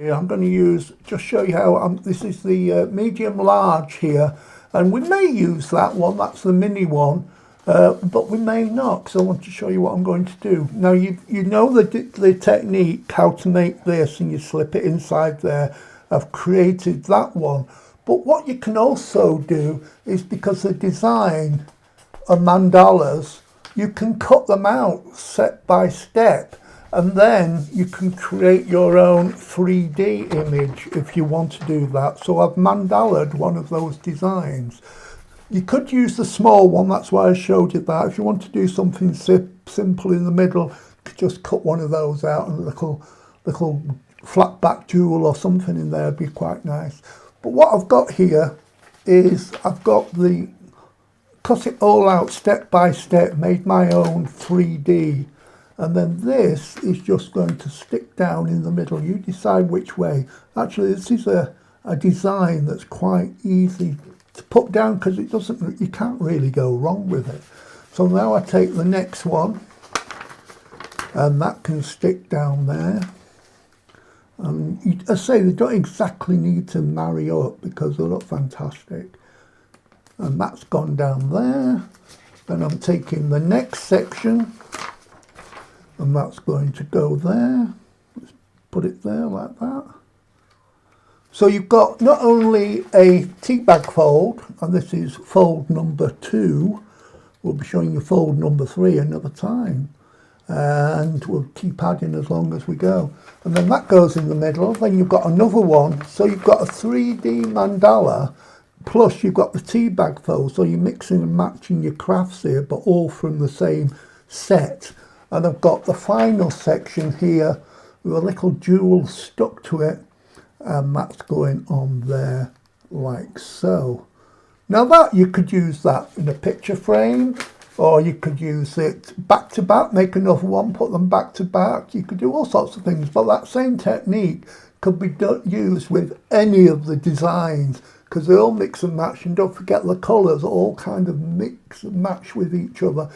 I'm going to just show you how this is the medium large here, and we may use that one, that's the mini one, but we may not, because I want to show you what I'm going to do. Now you know the technique, how to make this, and you slip it inside there. I've created that one, but what you can also do is, because the design are mandalas, you can cut them out step by step, and then you can create your own 3D image if you want to do that. So I've mandalaed one of those designs. You could use the small one, that's why I showed you that. If you want to do something simple in the middle, you could just cut one of those out, and a little flat back jewel or something in there would be quite nice. But what I've got here is I've got cut it all out step by step, made my own 3D. And then this is just going to stick down in the middle. You decide which way. Actually, this is a design that's quite easy to put down, because you can't really go wrong with it. So now I take the next one, and that can stick down there. And I say they don't exactly need to marry up, because they look fantastic. And that's gone down there. Then I'm taking the next section, and that's going to go there. Let's put it there like that. So you've got not only a tea bag fold, and this is fold number 2. We'll be showing you fold number 3 another time. And we'll keep adding as long as we go. And then that goes in the middle. Then you've got another one. So you've got a 3D mandala, plus you've got the tea bag fold. So you're mixing and matching your crafts here, but all from the same set. And I've got the final section here with a little jewel stuck to it, and that's going on there like so. Now that you could use that in a picture frame, or you could use it back to back, make another one, put them back to back. You could do all sorts of things, but that same technique could be used with any of the designs, because they all mix and match, and don't forget the colours all kind of mix and match with each other.